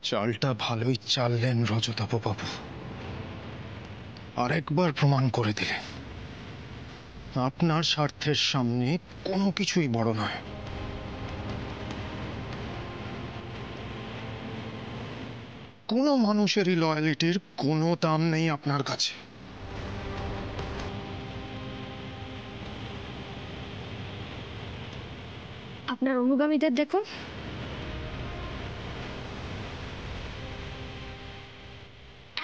চালটা ভালোই চাললেন রজতাভ বাবু, আরেকবার প্রমাণ করে দিলেন আপনার স্বার্থের সামনে কোনো কিছুই বড় নয়। কোনো মানুষেরই লয়ালিটির কোনো দাম নেই আপনার কাছে। আপনার অনুগামীদের দেখুন,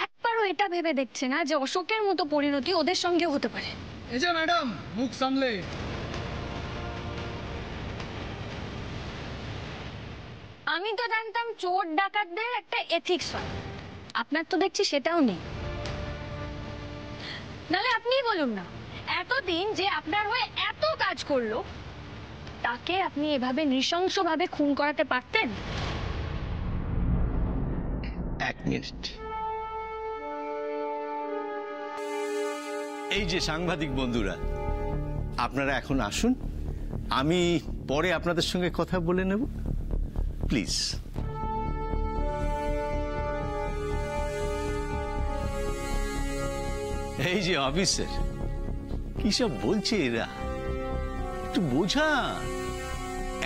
একবারও এটা ভেবে দেখছে না যে অশোকের মতো পরিণতি ওদের সঙ্গেও হতে পারে। এই যে ম্যাডাম, মুখ সামলে। আমি তো জানতাম চোর ডাকাতদের একটা এথিক্স হয়, আপনার তো দেখছি সেটাও নেই। নাহলে আপনিই বলুন না, এতদিন যে আপনার হয়ে এত কাজ করলো তাকে আপনি এভাবে নৃশংসভাবে খুন করাতে পারতেন? এক মিনিট, এই যে সাংবাদিক বন্ধুরা, আপনারা এখন আসুন, আমি পরে আপনাদের সঙ্গে কথা বলে নেব, প্লিজ। এই যে অফিসার, কি সব বলছে এরা, একটু বোঝা।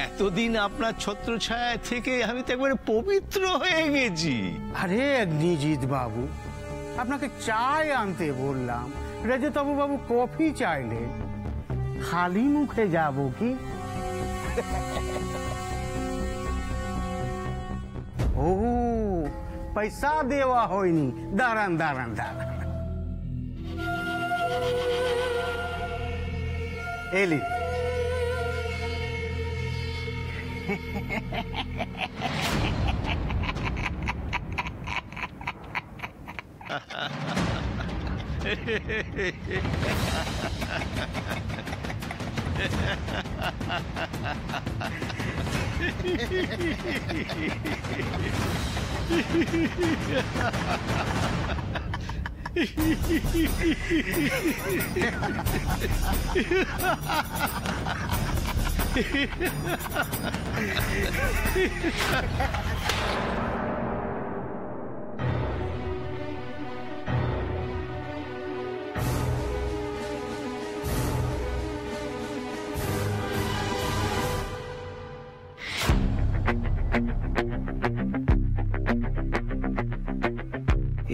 এতদিন আপনার ছত্রছায়া থেকে আমি তো একবারে পবিত্র হয়ে গেছি। আরে নিজিত বাবু, আপনাকে চায় আনতে বললাম, রজতাভ বাবু কফি চাইলেন, খালি মুখে যাব কি? ও পয়সা দেওয়া হয়নি, দাঁড়ান দাঁড়ান দাঁড়ান, এলি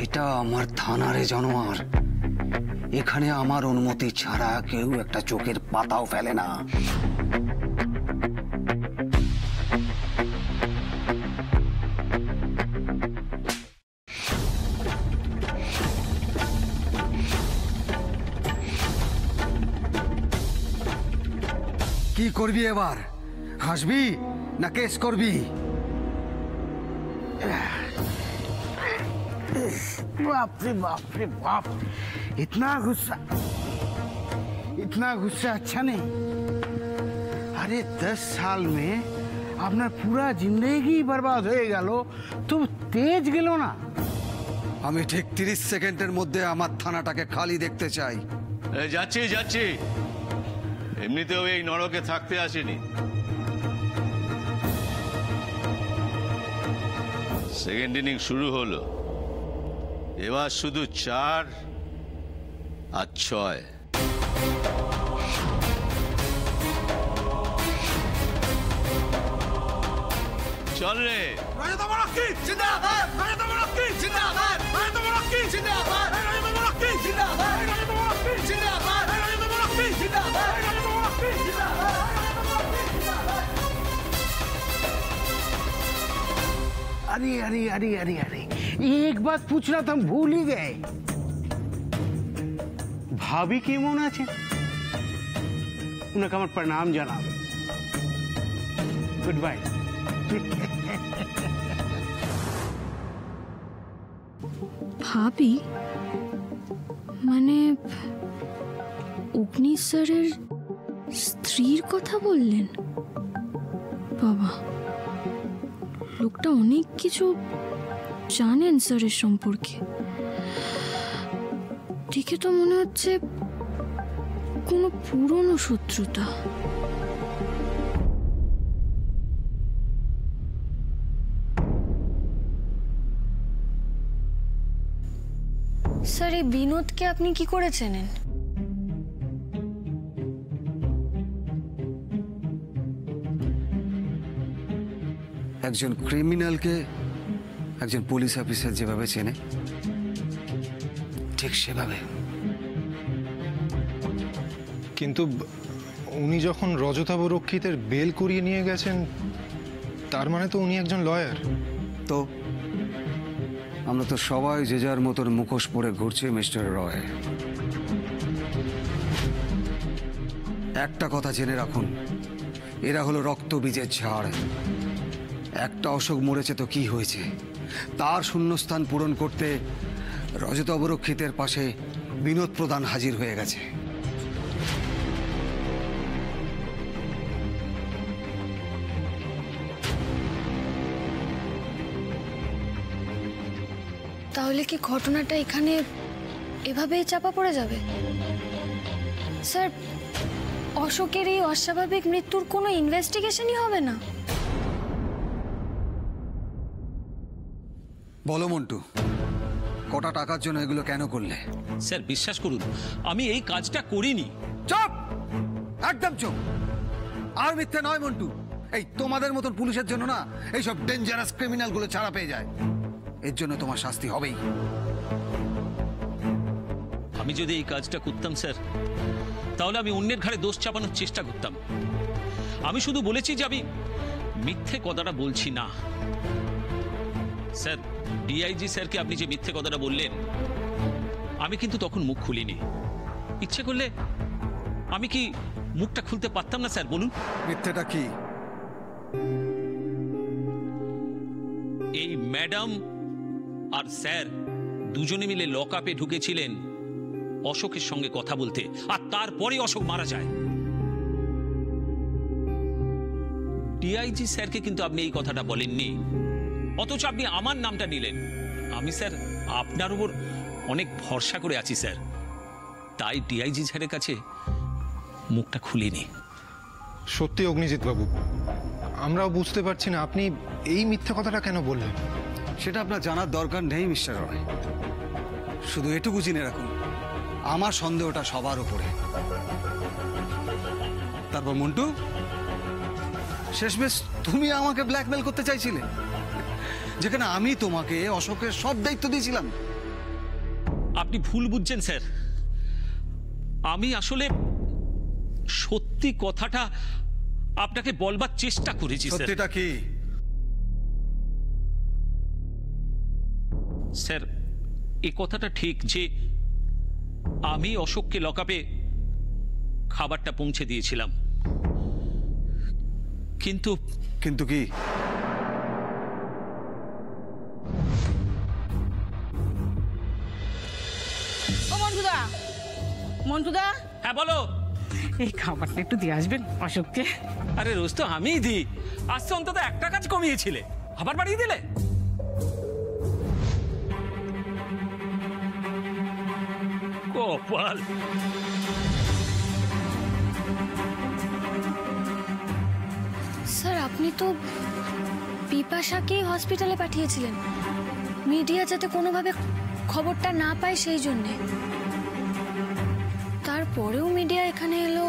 এটা আমার থানারে জানোয়ার, এখানে আমার অনুমতি ছাড়া কেউ একটা চোখের পাতাও ফেলে না। কি করবি এবার? হাসবি না কেস করবি? बाप रे बाप, इतना गुस्सा अच्छा नहीं। अरे 10 साल में আপনার পুরা জিন্দেগি বরবাদ হয়ে গেল, তো তেজ গেল না। আমি ঠিক 30 সেকেন্ডের মধ্যে আমার থানাটাকে খালি দেখতে চাই। যাচ্ছি যাচ্ছি, এমনিতেও এই নরকে থাকতে আসেনি। সেকেন্ড ইনিং শুরু হলো, এবার শুধু 4 আর 6। চল রে। अरे अरे अरे अरे अरे, एक बात पूछना तो हम भूल ही गए, भाभी केमन आছেন? उनका আমার प्रणाम জানাবে। Good bye. ভাবি মানে অগ্নি স্যারের স্ত্রীর কথা বললেন? বাবা, লোকটা অনেক কিছু জানেন স্যারের সম্পর্কে। দেখে তো মনে হচ্ছে কোনো পুরনো শত্রুতা। স্যার এই বিনোদকে আপনি কি করে চেনেন? একজন ক্রিমিনালকে একজন পুলিশ অফিসার যেভাবে চেনে ঠিক সেভাবে। কিন্তু উনি যখন রজতাবরক্ষিতের বেল করিয়ে নিয়ে গেছেন, তার মানে তো উনি একজন লয়ার। তো আমরা তো সবাই যে যার মতন মুখোশ পরে ঘুরছি মিস্টার রয়। একটা কথা জেনে রাখুন, এরা হলো রক্তবীজের ঝাড়। একটা অশোক মরেছে তো কি হয়েছে, তার শূন্যস্থান পূরণ করতে রজত অবরক্ষিতের পাশে বিনোদ প্রধান হাজির হয়ে গেছে। তাহলে কি ঘটনাটা এখানে এভাবেই চাপা পড়ে যাবে? স্যার, অশোকের এই অস্বাভাবিক মৃত্যুর কোনো ইনভেস্টিগেশনই হবে না? বলো মন্টু, কটা টাকার জন্য এগুলো কেন করলে? স্যার বিশ্বাস করুন, আমি এই কাজটা করিনি। চুপ, একদম চুপ। আর মিথ্যে নয় মন্টু। এই তোমাদের মতন পুলিশের জন্য না এইসব ডেঞ্জারাস ক্রিমিনাল গুলো ছাড়া পেয়ে যায়। এর জন্য তোমার শাস্তি হবেই। আমি যদি এই কাজটা করতাম স্যার, তাহলে আমি অন্যের ঘাড়ে দোষ চাপানোর চেষ্টা করতাম। আমি শুধু বলেছি যে আমি মিথ্যে কথাটা বলছি না। স্যার, ডিআইজি স্যারকে আপনি যে মিথ্যে কথাটা বললেন, আমি কিন্তু তখন মুখ খুলিনি। ইচ্ছে করলে আমি কি মুখটা খুলতে পারতাম না স্যার? বলুন। মিথ্যেটা কি? এই ম্যাডাম আর স্যার দুজনে মিলে লকআপে ঢুকেছিলেন অশোকের সঙ্গে কথা বলতে, আর তারপরে অশোক মারা যায়। ডিআইজি স্যারকে কিন্তু আপনি এই কথাটা বলেননি, অথচ আপনি আমার নামটা নিলেন। আমি স্যার আপনার উপর অনেক ভরসা করে আছি স্যার, তাই ডিআইজি স্যারের কাছে মুখটা খুলিনি। সত্যি অগ্নিজিৎ বাবু, আমরাও বুঝতে পারছি না আপনি এই মিথ্যা কথাটা কেন বললেন। সেটা আপনার জানার দরকার নেই মিস্টার রয়। শুধু এটুকু জেনে রাখুন, আমার সন্দেহটা সবার উপরে। তারপর মন্টু, শেষমেশ তুমি আমাকে ব্ল্যাকমেল করতে চাইছিলে, যেখানে আমি তোমাকে অশোকের সব দায়িত্ব দিয়েছিলাম। আপনি ভুল বুঝছেন স্যার। আমি আসলে সত্যি কথাটা আপনাকে বলবার চেষ্টা করেছি স্যার। সত্যিটা কি? স্যার, এই কথাটা ঠিক যে আমি অশোককে লকআপে খাবারটা পৌঁছে দিয়েছিলাম, কিন্তু কিন্তু কি? ও মন্টুদা, মন্টুদা, হ্যাঁ বলো। এই খাবারটা একটু দিয়ে আসবেন অশোককে। আরে রোজ তো আমিই দিই, আজকে অন্তত একটা কাজ কমিয়েছিলে, আবার বাড়িয়ে দিলে। কপাল। স্যার, আপনি তো বিপাশাকেই হসপিটালে পাঠিয়েছিলেন, মিডিয়া যাতে কোনোভাবে খবরটা না পায় সেই জন্যে। তারপরেও মিডিয়া এখানে এলো।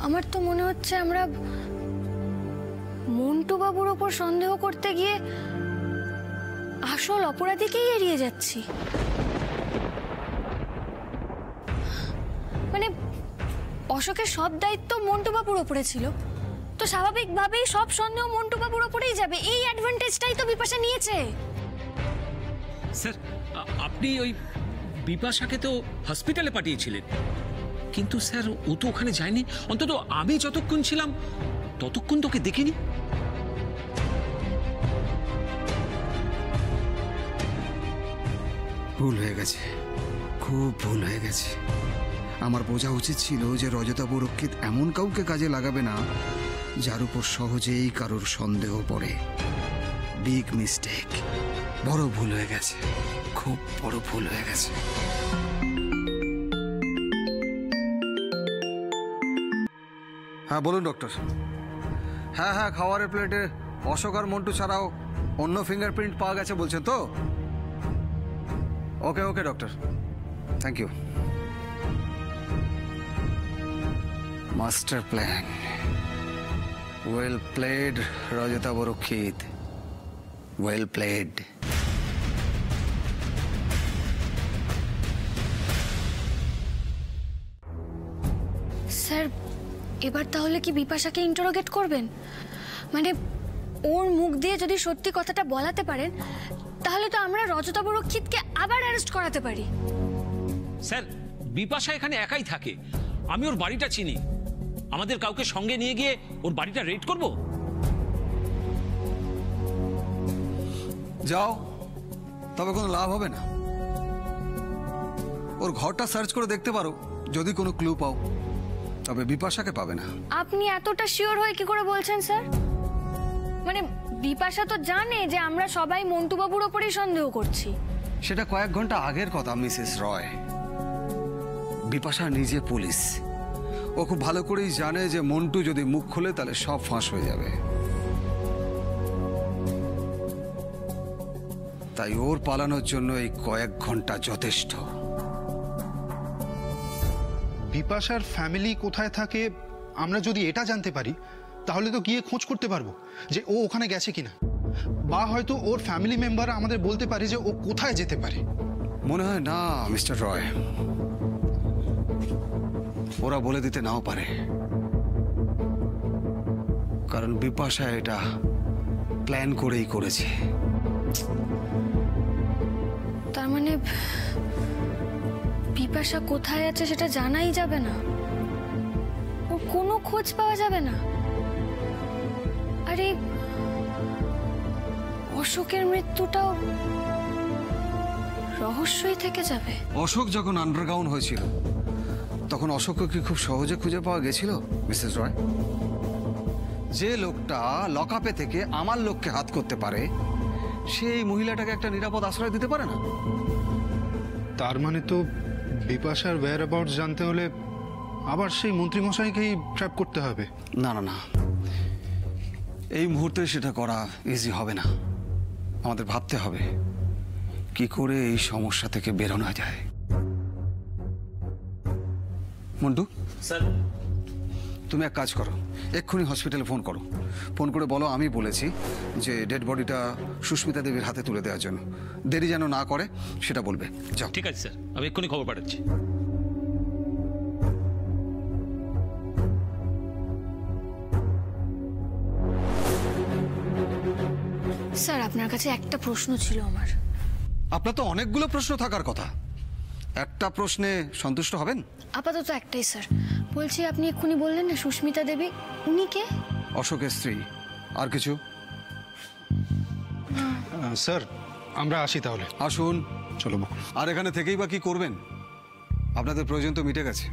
আমার তো মনে হচ্ছে আমরা মন্টু বাবুর ওপর সন্দেহ করতে গিয়ে আসল অপরাধীকেই এড়িয়ে যাচ্ছি। মানে অশোকের সব দায়িত্ব মন্টু বাবুর ওপরে ছিল, তো স্বাভাবিকভাবেই সব সন্দেহ মন্টু বাবুর ওপরেই যাবে। এই অ্যাডভান্টেজটাই তো বিপাশা নিয়েছে। স্যার, আপনি ওই বিপাশাকে তো হসপিটালে পাঠিয়েছিলেন, কিন্তু স্যার ও তো ওখানে যায়নি। অন্তত আমি যতক্ষণ ছিলাম ততক্ষণ তোকে দেখিনি। ভুল হয়ে গেছে, খুব ভুল হয়ে গেছে। আমার বোঝা উচিত ছিল যে রজতা বরক্ষিত এমন কাউকে কাজে লাগাবে না যার উপর সহজেই কারোর সন্দেহ পড়ে। বিগ মিস্টেক, বড় ভুল হয়ে গেছে, খুব বড় ভুল হয়ে গেছে। হ্যাঁ বলুন ডক্টর। হ্যাঁ হ্যাঁ, খাওয়ারের প্লেটে অশোক আর মন্টু ছাড়াও অন্য ফিঙ্গারপ্রিন্ট পাওয়া গেছে বলছেন তো? Okay okay doctor, thank you. Master plan, well played রজতা বরক্ষিত, ওয়েল প্লেড। স্যার এবার তাহলে কি বিপাশাকে ইন্টারোগেট করবেন? মানে ওর মুখ দিয়ে যদি সত্যি কথাটা বলাতে পারেন তাহলে তো আমরা রজতা বরক্ষিতকে আবার অ্যারেস্ট করাতে পারি। স্যার বিপাশা এখানে একাই থাকে, আমি ওর বাড়িটা চিনি। আমাদের কাউকে সঙ্গে নিয়ে গিয়ে ওর বাড়িটা রেড করব? যাও, তবে কোনো লাভ হবে না। ওর ঘরটা সার্চ করে দেখতে পারো, যদি কোনো ক্লু পাও, তবে বিপাশাকে পাবে না। আপনি এতটা শিওর হয়ে কি করে বলছেন স্যার? মানে বিপাশা তো জানে যে আমরা সবাই মন্টু বাবুর ওপরেই সন্দেহ করছি। সেটা কয়েক ঘন্টা আগের কথা মিসেস রয়। বিপাশা নিজে পুলিশ, ও খুব ভালো করেই জানে যে মন্টু যদি মুখ খোলে তাহলে সব ফাঁস হয়ে যাবে। তাই ওর পালানোর জন্য এই কয়েক ঘন্টা যথেষ্ট। বিপাশার ফ্যামিলি কোথায় থাকে আমরা যদি এটা জানতে পারি তাহলে তো গিয়ে খোঁজ করতে পারবো যে ও ওখানে গেছে কিনা, বা হয়তো ওর ফ্যামিলি মেম্বার আমাদের বলতে পারে যে ও কোথায় যেতে পারে। মনে হয় না মিস্টার রয়, ওরা বলে দিতে নাও পারে, কারণ বিপাশা এটা প্ল্যান করেই করেছে। তার মানে বিপাশা কোথায় আছে সেটা জানাই যাবে না, ওর কোনো খোঁজ পাওয়া যাবে না। আরে অশোকের মৃত্যুটাও রহস্যই থেকে যাবে। অশোক যখন আন্ডারগ্রাউন্ড হয়েছিল তখন অশোককে কি খুব সহজে খুঁজে পাওয়া গেছিল মিসেস রয়? যে লোকটা লকআপে থেকে আমার লোককে হাত করতে পারে সেই মহিলাটাকে একটা নিরাপদ আশ্রয় দিতে পারে না? তার মানে তো বিপাশার ওয়্যার অ্যাবাউটস জানতে হলে আবার সেই মন্ত্রীমশাইকেই ট্র্যাপ করতে হবে। না না না, এই মুহূর্তে সেটা করা ইজি হবে না। আমাদের ভাবতে হবে কি করে এই সমস্যা থেকে বেরোনো যায়। মন্টু স্যার তুমি এক কাজ করো, এক্ষুনি হসপিটালে ফোন করো। ফোন করে বলো আমি বলেছি যে ডেড বডিটা সুস্মিতা দেবীর হাতে তুলে দেওয়ার জন্য। দেরি যেন না করে সেটা বলবে। যাও। ঠিক আছে স্যার, আমি এক্ষুনি খবর পাঠাচ্ছি। স্যার আপনার কাছে একটা প্রশ্ন ছিল আমার। আপনার তো অনেকগুলো প্রশ্ন থাকার কথা, একটা প্রশ্নে সন্তুষ্ট হবেন? আপাতত একটাই স্যার। বলছি আপনি এক্ষুনি বললেন না সুস্মিতা দেবী, উনি কে? অশোকের স্ত্রী। আর কিছু? স্যার আমরা আসি তাহলে। আসুন। চলো বকুল। আর এখানে থেকেই বা কি করবেন? আপনাদের প্রয়োজন তো মিটে গেছে।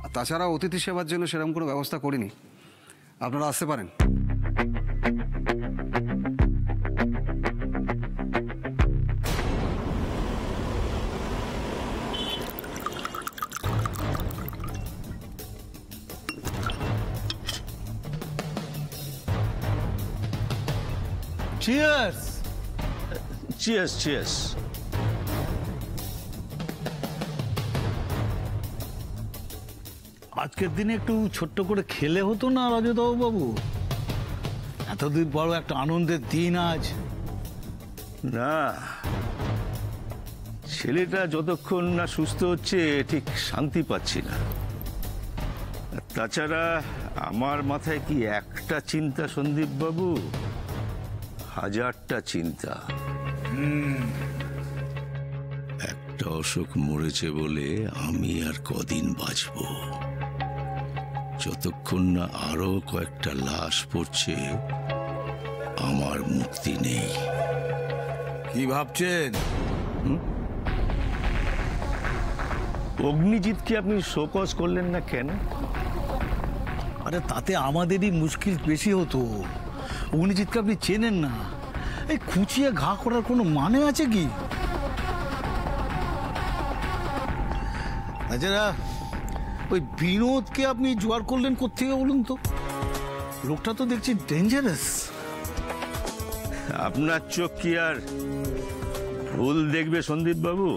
আর তাছাড়া অতিথি সেবার জন্য সেরকম কোনো ব্যবস্থা করিনি, আপনারা আসতে পারেন। Cheers cheers cheers. আজকের দিনে একটু ছোট্ট করে খেলে হতো না রজতবাবু বাবু? এতদিন বড় একটা আনন্দের দিন আজ। না, ছেলেটা যতক্ষণ না সুস্থ হচ্ছে ঠিক শান্তি পাচ্ছি না। আর তাছাড়া আমার মাথায় কি একটা চিন্তা সন্দীপ বাবু, হাজারটা চিন্তা। একটা অশোক মরেছে বলে আমি আর কদিন বাঁচব? যতক্ষণ না আরো কয়েকটা লাশ পড়ছে আমার মুক্তি নেই। কি ভাবছেন? অগ্নিজিৎকে আপনি শোকজ করলেন না কেন? আরে তাতে আমাদেরই মুশকিল বেশি হতো। অগ্নিজিৎকে আপনি চেনেন না, এই খুঁচিয়ে ঘা করার কোনো মানে আছে কি? তাছাড়া ওই বিনোদকে আপনি জোয়ার করলেন কোত্থেকে বলুন তো? লোকটা তো দেখছি ডেঞ্জারাস। আপনার চোখ কি আর ভুল দেখবে সন্দীপ বাবু।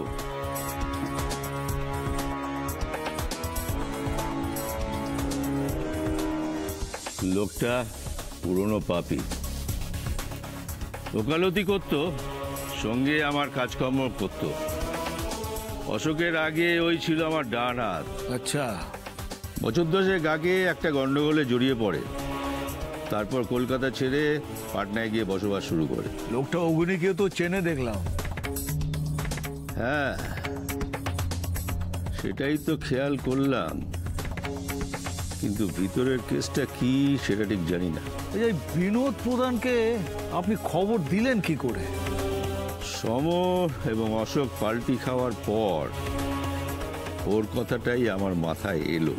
লোকটা পুরনো পাপী, ওকালতি করত, সঙ্গে আমার কাজকর্ম করত। অশোকের আগে ওই ছিল আমার ডান হাত। আচ্ছা, বছর 10 আগে একটা গন্ডগোলে জড়িয়ে পড়ে, তারপর কলকাতা ছেড়ে পাটনায় গিয়ে বসবাস শুরু করে। লোকটা অগ্নিকেও তো চেনে দেখলাম। হ্যাঁ, সেটাই তো খেয়াল করলাম, কিন্তু ভিতরের কেসটা কি সেটা ঠিক জানি না। এই বিনোদ প্রধানকে আপনি খবর দিলেন কি করে? সম এবং অশোক পাল্টি খাওয়ার পর ওর কথাটাই আমার মাথায় এলো।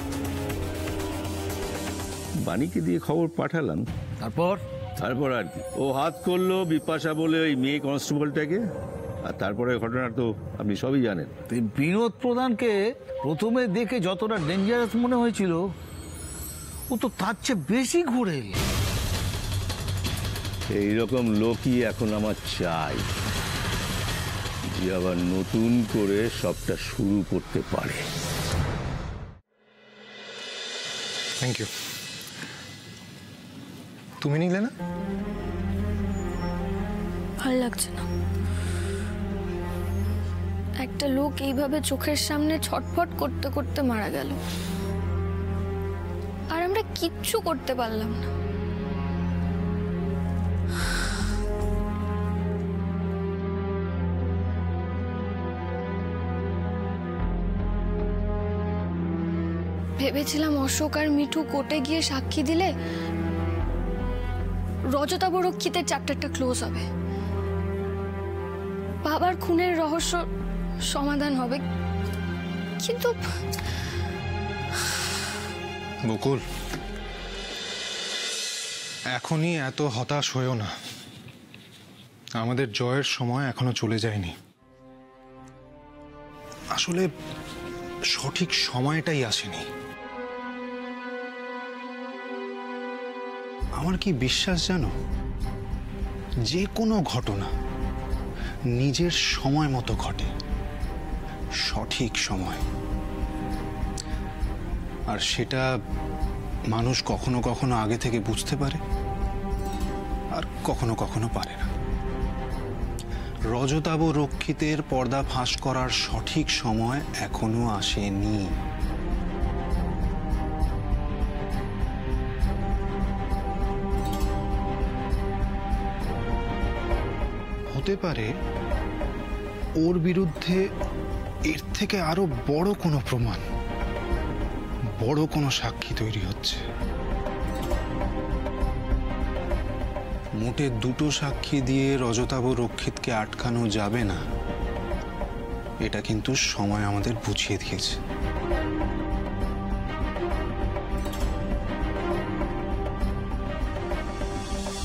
বাণীকে দিয়ে খবর পাঠালাম। তারপর আর কি, ও হাত করলো বিপাশা বলে ওই মেয়ে কনস্টেবলটাকে, আর তারপরে ঘটনা তো আপনি সবই জানেন। বিনোদ প্রধানকে প্রথমে দেখে যতটা ডেঞ্জারাস মনে হয়েছিল, ও তো তার চেয়ে বেশি ঘুরে। এইরকম লোকই এখন আমার চাই, যে আবার নতুন করে সবটা শুরু করতে পারে। Thank you. তুমি নিলে না? ভাল লাগছে না। একটা লোক এইভাবে চোখের সামনে ছটফট করতে করতে মারা গেল, আর আমরা কিচ্ছু করতে পারলাম না। ভেবেছিলাম অশোক আর মিঠু কোর্টে গিয়ে সাক্ষী দিলে রজতাবরক্ষিতের চ্যাপ্টারটা ক্লোজ হবে, বাবার খুনের রহস্য সমাধান হবে। কিন্তু বকুল, এখনই এত হতাশ হয়েও না। আমাদের জয়ের সময় এখনো চলে যায়নি। আসলে সঠিক সময়টাই আসেনি। আমার কি বিশ্বাস জানো, যে কোনো ঘটনা নিজের সময় মতো ঘটে, সঠিক সময়। আর সেটা মানুষ কখনো কখনো আগে থেকে বুঝতে পারে, আর কখনো কখনো পারে না। রজতাবরক্ষিতের পর্দা ফাঁস করার সঠিক সময় এখনো আসেনি। হতে পারে ওর বিরুদ্ধে এর থেকে আরো বড় কোনো প্রমাণ, বড় কোনো সাক্ষী তৈরি হচ্ছে। মোটে 2টো সাক্ষী দিয়ে রজতাবরক্ষিতকে আটকানো যাবে না, এটা কিন্তু সময় আমাদের বুঝিয়ে দিয়েছে।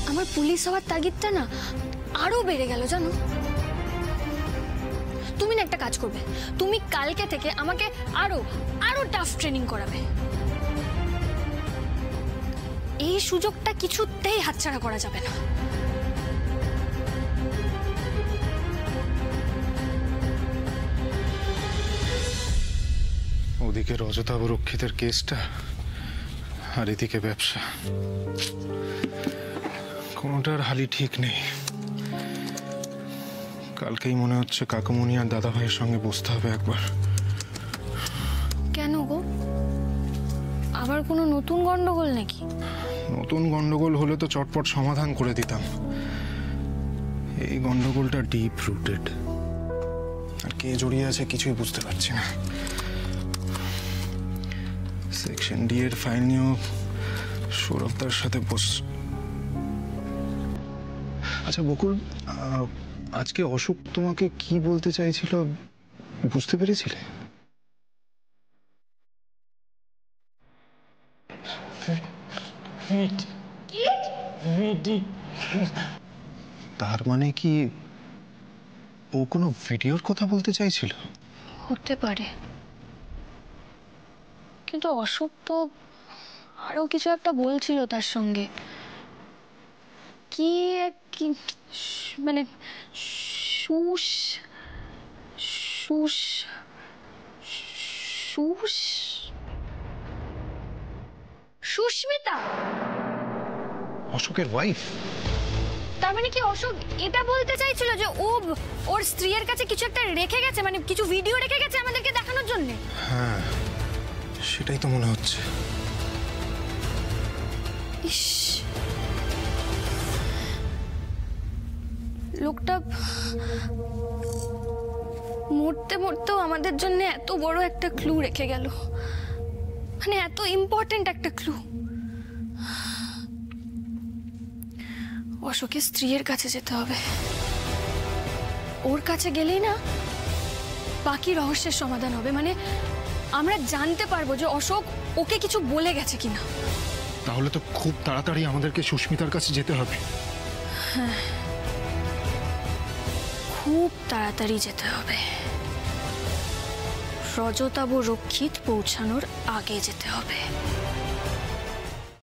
আমার পুলিশ হওয়ার তাগিদটা না আরো বেড়ে গেল জানো। তুমি না একটা কাজ করবে, তুমি কালকে থেকে আমাকে আরো আরো টাফ ট্রেনিং করাবে। এই সুযোগটা কিছুতেই হাতছাড়া করা যাবে না। ওদিকে রজতাবরক্ষিতের কেসটা, আর এদিকে ব্যবসা, কোনোটার হালি ঠিক নেই। কালকেই মনে হচ্ছে কাকুমণি আর দাদা ভাইয়ের সঙ্গে বসতে হবে একবার। কেন গো, আবার কোনো নতুন গন্ডগোল নাকি? নতুন গন্ডগোল হলে তো চটপট সমাধান করে দিতাম। এই গন্ডগোলটা ডিপ রুটেড, আর কে জড়িয়ে আছে কিছুই বুঝতে পারছি না। সেকশন ডি এর ফাইল নিয়েও সৌরভদার সাথে আচ্ছা বকুল, আজকে অশোক তোমাকে কি বলতে চাইছিল বুঝতে পেরেছিলে? তার মানে কি ও কোনো ভিডিওর কথা বলতে চাইছিল? হতে পারে, কিন্তু অশোক তো আরো কিছু একটা বলছিল তার সঙ্গে। কি কি মানে সুস সুস সুস সুস্মিতা। অশোকের ওয়াইফ? তার মানে কি অশোক এটা বলতে চাইছিল যে ও ওর স্ত্রীর কাছে কিছু একটা রেখে গেছে, মানে কিছু ভিডিও রেখে গেছে আমাদেরকে দেখানোর জন্য? হ্যাঁ, সেটাই তো মনে হচ্ছে। ইস, লোকটা মরতে মরতেও আমাদের জন্য এত বড় একটা ক্লু রেখে গেল, মানে এত ইম্পর্টেন্ট একটা ক্লু। অশোকের স্ত্রীর কাছে যেতে হবে। ওর কাছে গেলেই না বাকি রহস্যের সমাধান হবে, মানে আমরা জানতে পারবো যে অশোক ওকে কিছু বলে গেছে কিনা। তাহলে তো খুব তাড়াতাড়ি আমাদেরকে সুস্মিতার কাছে যেতে হবে। হ্যাঁ, খুব তাড়াতাড়ি যেতে হবে। রজতাভ রক্ষিত পৌঁছানোর আগে যেতে হবে।